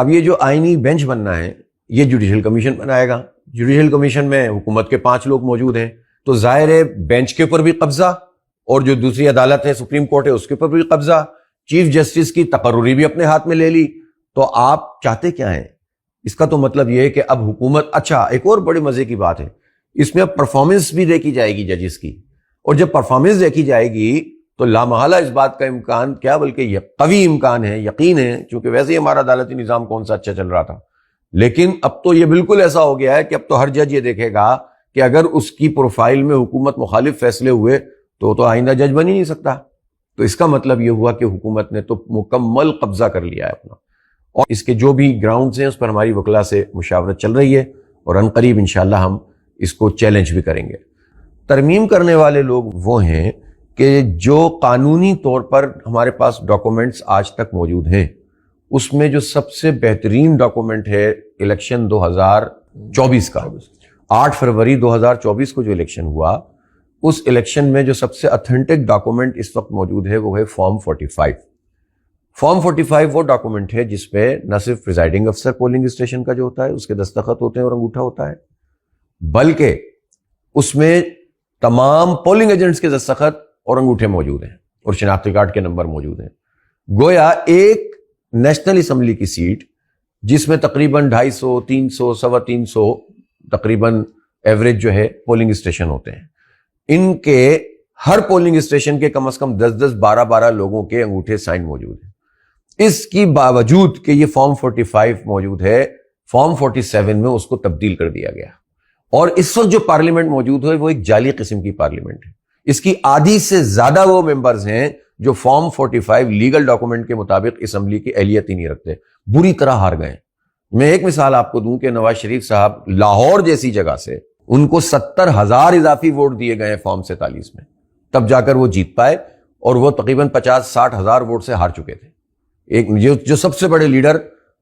اب یہ جو آئینی بینچ بننا ہے یہ جوڈیشل کمیشن بنائے گا. جوڈیشل کمیشن میں حکومت کے 5 لوگ موجود ہیں, تو ظاہر ہے بینچ کے اوپر بھی قبضہ, اور جو دوسری عدالت ہے سپریم کورٹ ہے اس کے اوپر بھی قبضہ, چیف جسٹس کی تقرری بھی اپنے ہاتھ میں لے لی. تو آپ چاہتے کیا ہیں؟ اس کا تو مطلب یہ ہے کہ اب حکومت, اچھا ایک اور بڑے مزے کی بات ہے, اس میں اب پرفارمنس بھی دیکھی جائے گی ججز کی, اور جب پرفارمنس دیکھی جائے گی تو لامحالہ اس بات کا امکان کیا بلکہ یہ قوی امکان ہے, یقین ہے, چونکہ ویسے ہی ہمارا عدالتی نظام کون سا اچھا چل رہا تھا, لیکن اب تو یہ بالکل ایسا ہو گیا ہے کہ اب تو ہر جج یہ دیکھے گا کہ اگر اس کی پروفائل میں حکومت مخالف فیصلے ہوئے تو آئندہ جج بن ہی نہیں سکتا. تو اس کا مطلب یہ ہوا کہ حکومت نے تو مکمل قبضہ کر لیا ہے اپنا, اور اس کے جو بھی گراؤنڈز ہیں اس پر ہماری وکلا سے مشاورت چل رہی ہے, اور عنقریب انشاءاللہ ہم اس کو چیلنج بھی کریں گے. ترمیم کرنے والے لوگ وہ ہیں کہ جو قانونی طور پر ہمارے پاس ڈاکومنٹس آج تک موجود ہیں, اس میں جو سب سے بہترین ڈاکومنٹ ہے الیکشن 2024 کا, 8 فروری 2024 کو جو الیکشن ہوا, اس الیکشن میں جو سب سے اتھینٹک ڈاکومنٹ اس وقت موجود ہے وہ ہے فارم 45. فارم 45 وہ ڈاکومنٹ ہے جس پہ نہ صرف پریزائڈنگ افسر پولنگ اسٹیشن کا جو ہوتا ہے اس کے دستخط ہوتے ہیں اور انگوٹھا ہوتا ہے, بلکہ اس میں تمام پولنگ ایجنٹس کے دستخط اور انگوٹھے موجود ہیں اور شناختی کارڈ کے نمبر موجود ہیں. گویا ایک نیشنل اسمبلی کی سیٹ جس میں تقریباً 250 300 350 تقریباً ایوریج جو ہے پولنگ اسٹیشن ہوتے ہیں, ان کے ہر پولنگ اسٹیشن کے کم از کم 10 12 لوگوں کے انگوٹھے سائن موجود ہیں. اس کی باوجود کہ یہ فارم 45 موجود ہے, فارم 47 میں اس کو تبدیل کر دیا گیا, اور اس وقت جو پارلیمنٹ موجود ہے وہ ایک جعلی قسم کی پارلیمنٹ ہے. اس کی آدھی سے زیادہ وہ ممبرز ہیں جو فارم 45 لیگل ڈاکومنٹ کے مطابق اسمبلی کی اہلیت ہی نہیں رکھتے, بری طرح ہار گئے. میں ایک مثال آپ کو دوں کہ نواز شریف صاحب لاہور جیسی جگہ سے ان کو 70,000 اضافی ووٹ دیے گئے فارم 47 میں, تب جا کر وہ جیت پائے, اور وہ تقریباً 50-60 ہزار ووٹ سے ہار چکے تھے. ایک جو سب سے بڑے لیڈر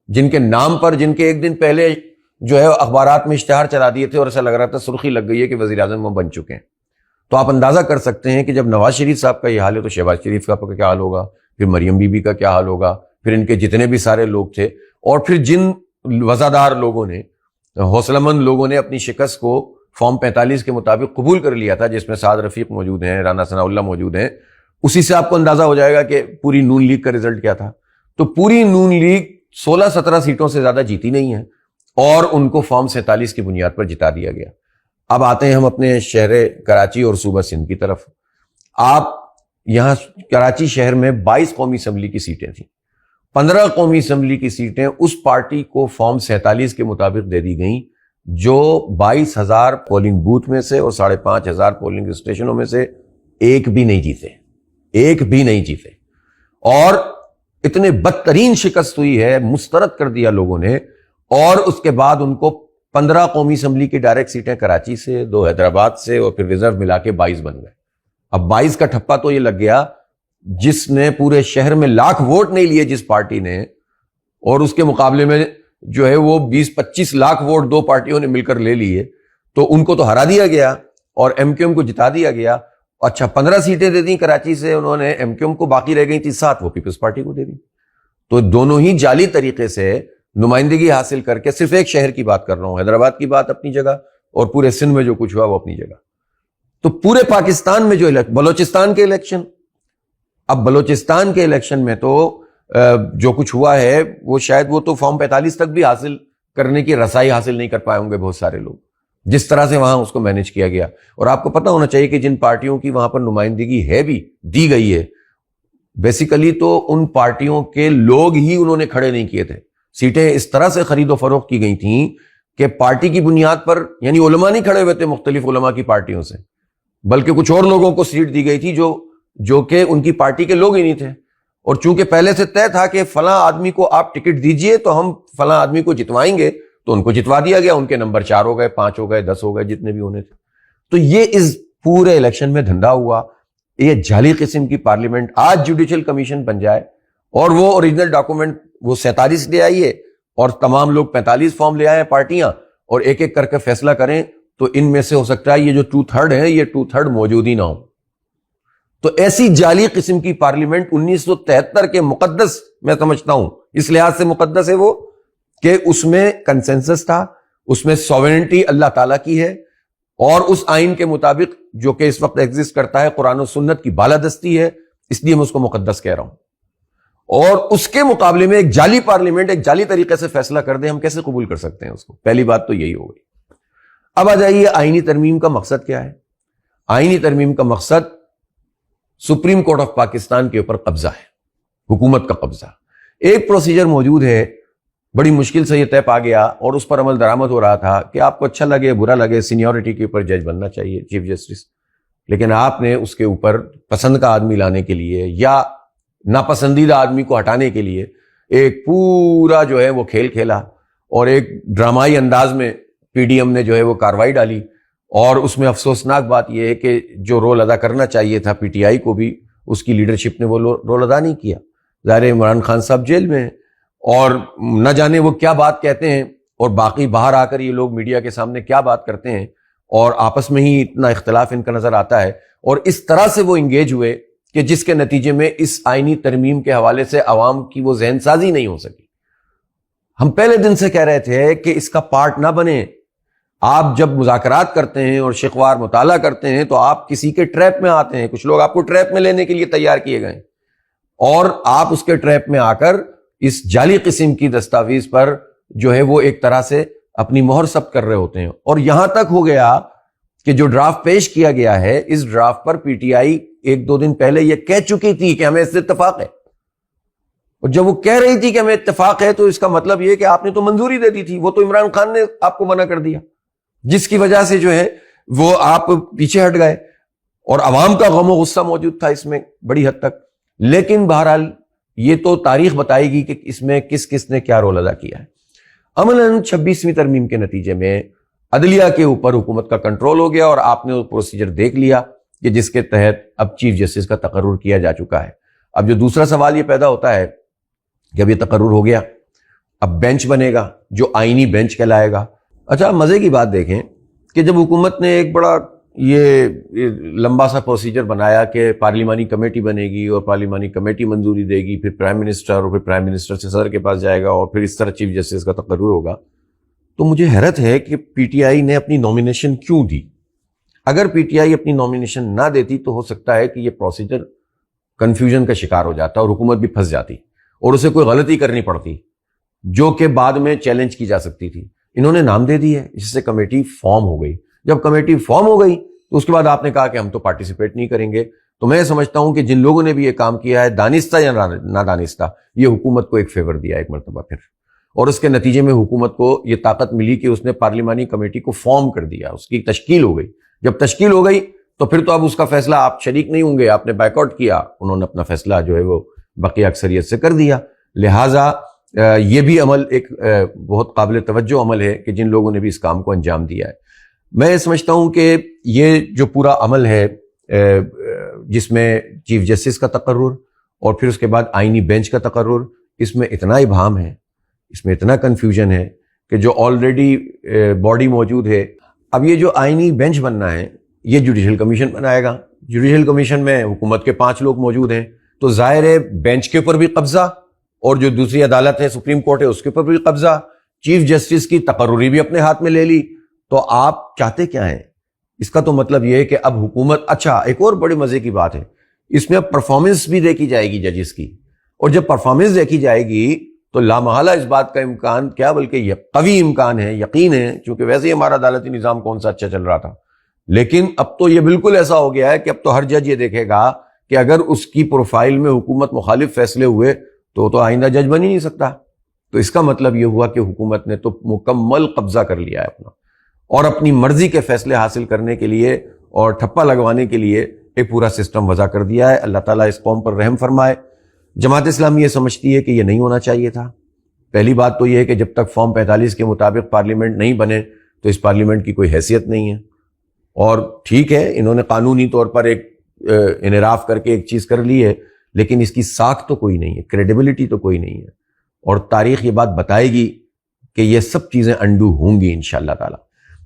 جن کے نام پر, جن کے ایک دن پہلے جو ہے اخبارات میں اشتہار چلا دیے تھے اور ایسا لگ رہا تھا سرخی لگ گئی ہے کہ وزیر اعظم وہ بن چکے ہیں, تو آپ اندازہ کر سکتے ہیں کہ جب نواز شریف صاحب کا یہ حال ہے تو شہباز شریف کا کیا حال ہوگا, پھر مریم بی بی کا کیا حال ہوگا, پھر ان کے جتنے بھی سارے لوگ تھے, اور پھر جن وزادار لوگوں نے, حوصلہ مند لوگوں نے اپنی شکست کو فارم 45 کے مطابق قبول کر لیا تھا, جس میں سعد رفیق موجود ہیں, رانا ثناء اللہ موجود ہیں, اسی سے آپ کو اندازہ ہو جائے گا کہ پوری نون لیگ کا رزلٹ کیا تھا. تو پوری نون لیگ 16-17 سیٹوں سے زیادہ جیتی نہیں ہے, اور ان کو فارم 47 کی بنیاد پر جتا دیا گیا. اب آتے ہیں ہم اپنے شہر کراچی اور صوبہ سندھ کی طرف. آپ یہاں کراچی شہر میں 22 قومی اسمبلی کی سیٹیں تھیں, 15 قومی اسمبلی کی سیٹیں اس پارٹی کو فارم 47 کے مطابق دے دی گئیں جو 22,000 پولنگ بوتھ میں سے اور 5,500 پولنگ اسٹیشنوں میں سے ایک بھی نہیں جیتے, اور اتنے بدترین شکست ہوئی ہے, مسترد کر دیا لوگوں نے. اور اس کے بعد ان کو 15 قومی اسمبلی کی ڈائریکٹ سیٹیں کراچی سے, 2 حیدرآباد سے, اور پھر ریزرو ملا کے 22 بن گئے. اب 22 کا ٹھپا تو یہ لگ گیا جس نے پورے شہر میں لاکھ ووٹ نہیں لیے جس پارٹی نے, اور اس کے مقابلے میں جو ہے وہ 20-25 لاکھ ووٹ 2 پارٹیوں نے مل کر لے لیے, تو ان کو تو ہرا دیا گیا اور ایم کیو ایم کو جتا دیا گیا. اچھا 15 سیٹیں دے دیں کراچی سے انہوں نے ایم کیو ایم کو, باقی رہ گئی تھی 7, وہ پیپلز پارٹی کو دے دی. تو دونوں ہی جعلی طریقے سے نمائندگی حاصل کر کے, صرف ایک شہر کی بات کر رہا ہوں, حیدرآباد کی بات اپنی جگہ, اور پورے سندھ میں جو کچھ ہوا وہ اپنی جگہ. تو پورے پاکستان میں جو بلوچستان کے الیکشن, اب بلوچستان کے الیکشن میں تو جو کچھ ہوا ہے وہ شاید وہ تو فارم 45 تک بھی حاصل کرنے کی رسائی حاصل نہیں کر پائے ہوں گے بہت سارے لوگ, جس طرح سے وہاں اس کو مینج کیا گیا. اور آپ کو پتہ ہونا چاہیے کہ جن پارٹیوں کی وہاں پر نمائندگی ہے بھی دی گئی ہے, بیسیکلی تو ان پارٹیوں کے لوگ ہی انہوں نے کھڑے نہیں کیے تھے. سیٹیں اس طرح سے خرید و فروخت کی گئی تھیں کہ پارٹی کی بنیاد پر, یعنی علماء نہیں کھڑے ہوئے تھے مختلف علماء کی پارٹیوں سے, بلکہ کچھ اور لوگوں کو سیٹ دی گئی تھی جو کہ ان کی پارٹی کے لوگ ہی نہیں تھے. اور چونکہ پہلے سے طے تھا کہ فلاں آدمی کو آپ ٹکٹ دیجئے تو ہم فلاں آدمی کو جتوائیں گے, تو ان کو جتوا دیا گیا. ان کے نمبر 4 ہو گئے, 5 ہو گئے, 10 ہو گئے, جتنے بھی ہونے تھے. تو یہ اس پورے الیکشن میں دھندا ہوا. یہ جعلی قسم کی پارلیمنٹ آج جوڈیشل کمیشن بن جائے اور وہ اوریجنل ڈاکومنٹ وہ 47 لے آئیے اور تمام لوگ 45 فارم لے آئے پارٹیاں, اور ایک ایک کر کے فیصلہ کریں, تو ان میں سے ہو سکتا ہے یہ جو 2/3 ہے یہ 2/3 موجود ہی نہ ہو. تو ایسی جعلی قسم کی پارلیمنٹ 1973 کے مقدس, میں سمجھتا ہوں اس لحاظ سے مقدس ہے وہ کہ اس میں کنسنسس تھا، اس میں سوورنٹی اللہ تعالیٰ کی ہے، اور اس آئین کے مطابق جو کہ اس وقت ایگزسٹ کرتا ہے قرآن و سنت کی بالادستی ہے، اس لیے میں اس کو مقدس کہہ رہا ہوں۔ اور اس کے مقابلے میں ایک جعلی پارلیمنٹ ایک جعلی طریقے سے فیصلہ کر دے، ہم کیسے قبول کر سکتے ہیں اس کو؟ پہلی بات تو یہی ہو گئی۔ اب آ جائیے آئینی ترمیم کا مقصد کیا ہے؟ آئینی ترمیم کا مقصد سپریم کورٹ آف پاکستان کے اوپر قبضہ ہے، حکومت کا قبضہ۔ ایک پروسیجر موجود ہے، بڑی مشکل سے یہ طے پا گیا اور اس پر عمل درآمد ہو رہا تھا کہ آپ کو اچھا لگے برا لگے، سینیورٹی کے اوپر جج بننا چاہیے، چیف جسٹس، لیکن آپ نے اس کے اوپر پسند کا آدمی لانے کے لیے یا ناپسندیدہ آدمی کو ہٹانے کے لیے ایک پورا جو ہے وہ کھیل کھیلا، اور ایک ڈرامائی انداز میں پی ڈی ایم نے جو ہے وہ کارروائی ڈالی۔ اور اس میں افسوسناک بات یہ ہے کہ جو رول ادا کرنا چاہیے تھا پی ٹی آئی کو بھی، اس کی لیڈرشپ نے وہ رول ادا نہیں کیا۔ ظاہر عمران خان صاحب جیل میں ہیں اور نہ جانے وہ کیا بات کہتے ہیں، اور باقی باہر آ کر یہ لوگ میڈیا کے سامنے کیا بات کرتے ہیں، اور آپس میں ہی اتنا اختلاف ان کا نظر آتا ہے، اور اس طرح سے وہ انگیج ہوئے کہ جس کے نتیجے میں اس آئینی ترمیم کے حوالے سے عوام کی وہ ذہن سازی نہیں ہو سکی۔ ہم پہلے دن سے کہہ رہے تھے کہ اس کا پارٹ نہ بنے۔ آپ جب مذاکرات کرتے ہیں اور شیخوار مطالعہ کرتے ہیں تو آپ کسی کے ٹریپ میں آتے ہیں، کچھ لوگ آپ کو ٹریپ میں لینے کے لیے تیار کیے گئے، اور آپ اس کے ٹریپ میں آ کر اس جعلی قسم کی دستاویز پر جو ہے وہ ایک طرح سے اپنی مہر ثبت کر رہے ہوتے ہیں۔ اور یہاں تک ہو گیا کہ جو ڈرافٹ پیش کیا گیا ہے، اس draft per P T I ایک دو دن پہلے یہ کہہ چکی تھی کہ ہمیں اس سے اتفاق ہے، اور جب وہ کہہ رہی تھی کہ ہمیں اتفاق ہے تو اس کا مطلب یہ کہ آپ نے تو منظوری دے دی تھی، وہ تو عمران خان نے آپ کو منع کر دیا، جس کی وجہ سے جو ہے وہ آپ پیچھے ہٹ گئے، اور عوام کا غم و غصہ موجود تھا اس میں بڑی حد تک۔ لیکن بہرحال یہ تو تاریخ بتائے گی کہ اس میں کس کس نے کیا رول ادا کیا ہے۔ عملاً 26ویں ترمیم کے نتیجے میں عدلیہ کے اوپر حکومت کا کنٹرول ہو گیا، اور آپ نے وہ پروسیجر دیکھ لیا کہ جس کے تحت اب چیف جسٹس کا تقرر کیا جا چکا ہے۔ اب جو دوسرا سوال یہ پیدا ہوتا ہے کہ اب یہ تقرر ہو گیا، اب بینچ بنے گا جو آئینی بینچ کہلائے گا۔ اچھا مزے کی بات دیکھیں کہ جب حکومت نے ایک بڑا یہ لمبا سا پروسیجر بنایا کہ پارلیمانی کمیٹی بنے گی اور پارلیمانی کمیٹی منظوری دے گی، پھر پرائم منسٹر، اور پھر پرائم منسٹر سے صدر کے پاس جائے گا، اور پھر اس طرح چیف جسٹس کا تقرر ہوگا، تو مجھے حیرت ہے کہ پی ٹی آئی نے اپنی نامینیشن کیوں دی؟ اگر پی ٹی آئی اپنی نامینیشن نہ دیتی تو ہو سکتا ہے کہ یہ پروسیجر کنفیوژن کا شکار ہو جاتا اور حکومت بھی پھنس جاتی اور اسے کوئی غلطی کرنی پڑتی جو کہ بعد میں چیلنج کی جا سکتی تھی۔ انہوں نے نام دے دی ہے، اس سے کمیٹی فارم ہو گئی۔ جب کمیٹی فارم ہو گئی تو اس کے بعد آپ نے کہا کہ ہم تو پارٹیسپیٹ نہیں کریں گے۔ تو میں سمجھتا ہوں کہ جن لوگوں نے بھی یہ کام کیا ہے، دانستہ یا نادانستہ، یہ حکومت کو ایک فیور دیا ایک مرتبہ پھر، اور اس کے نتیجے میں حکومت کو یہ طاقت ملی کہ اس نے پارلیمانی کمیٹی کو فارم کر دیا، اس کی تشکیل ہو گئی۔ جب تشکیل ہو گئی تو پھر تو اب اس کا فیصلہ آپ شریک نہیں ہوں گے، آپ نے بائیک آؤٹ کیا، انہوں نے اپنا فیصلہ جو ہے وہ بقیہ اکثریت سے کر دیا۔ لہٰذا یہ بھی عمل ایک بہت قابل توجہ عمل ہے کہ جن لوگوں نے بھی اس کام کو انجام دیا ہے۔ میں سمجھتا ہوں کہ یہ جو پورا عمل ہے جس میں چیف جسٹس کا تقرر اور پھر اس کے بعد آئینی بینچ کا تقرر، اس میں اتنا ابہام ہے، اس میں اتنا کنفیوژن ہے کہ جو آلریڈی باڈی موجود ہے، اب یہ جو آئینی بینچ بننا ہے یہ جوڈیشل کمیشن بنائے گا۔ جوڈیشل کمیشن میں حکومت کے 5 لوگ موجود ہیں، تو ظاہر ہے بینچ کے اوپر بھی قبضہ، اور جو دوسری عدالت ہے سپریم کورٹ ہے اس کے اوپر بھی قبضہ، چیف جسٹس کی تقرری بھی اپنے ہاتھ میں لے لی۔ تو آپ چاہتے کیا ہیں؟ اس کا تو مطلب یہ ہے کہ اب حکومت، اچھا ایک اور بڑے مزے کی بات ہے، اس میں اب پرفارمنس بھی دیکھی جائے گی ججز کی، اور جب پرفارمنس دیکھی جائے گی تو لامحالہ اس بات کا امکان کیا بلکہ یہ قوی امکان ہے، یقین ہے، چونکہ ویسے ہی ہمارا عدالتی نظام کون سا اچھا چل رہا تھا، لیکن اب تو یہ بالکل ایسا ہو گیا ہے کہ اب تو ہر جج یہ دیکھے گا کہ اگر اس کی پروفائل میں حکومت مخالف فیصلے ہوئے تو آئندہ جج بن ہی نہیں سکتا۔ تو اس کا مطلب یہ ہوا کہ حکومت نے تو مکمل قبضہ کر لیا ہے اپنا، اور اپنی مرضی کے فیصلے حاصل کرنے کے لیے اور ٹھپا لگوانے کے لیے ایک پورا سسٹم وضع کر دیا ہے۔ اللہ تعالیٰ اس قوم پر رحم فرمائے۔ جماعت اسلامی یہ سمجھتی ہے کہ یہ نہیں ہونا چاہیے تھا۔ پہلی بات تو یہ ہے کہ جب تک فارم 45 کے مطابق پارلیمنٹ نہیں بنے تو اس پارلیمنٹ کی کوئی حیثیت نہیں ہے، اور ٹھیک ہے انہوں نے قانونی طور پر ایک انحراف کر کے ایک چیز کر لی ہے، لیکن اس کی ساکھ تو کوئی نہیں ہے، کریڈیبلٹی تو کوئی نہیں ہے، اور تاریخ یہ بات بتائے گی کہ یہ سب چیزیں انڈو ہوں گی انشاءاللہ تعالی۔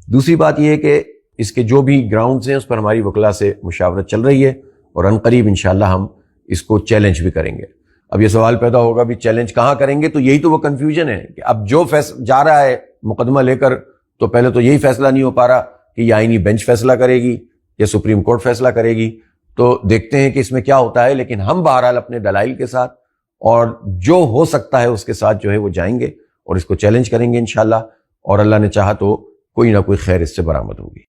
دوسری بات یہ ہے کہ اس کے جو بھی گراؤنڈز ہیں اس پر ہماری وکلاء سے مشاورت چل رہی ہے، اور عنقریب انشاءاللہ ہم اس کو چیلنج بھی کریں گے۔ اب یہ سوال پیدا ہوگا بھی چیلنج کہاں کریں گے، تو یہی تو وہ کنفیوژن ہے کہ اب جو جا رہا ہے مقدمہ لے کر، تو پہلے تو یہی فیصلہ نہیں ہو پا رہا کہ یہ آئینی بینچ فیصلہ کرے گی یا سپریم کورٹ فیصلہ کرے گی. تو دیکھتے ہیں کہ اس میں کیا ہوتا ہے، لیکن ہم بہرحال اپنے دلائل کے ساتھ اور جو ہو سکتا ہے اس کے ساتھ جو ہے وہ جائیں گے اور اس کو چیلنج کریں گے انشاءاللہ، اور اللہ نے چاہا تو کوئی نہ کوئی خیر اس سے برآمد ہوگی.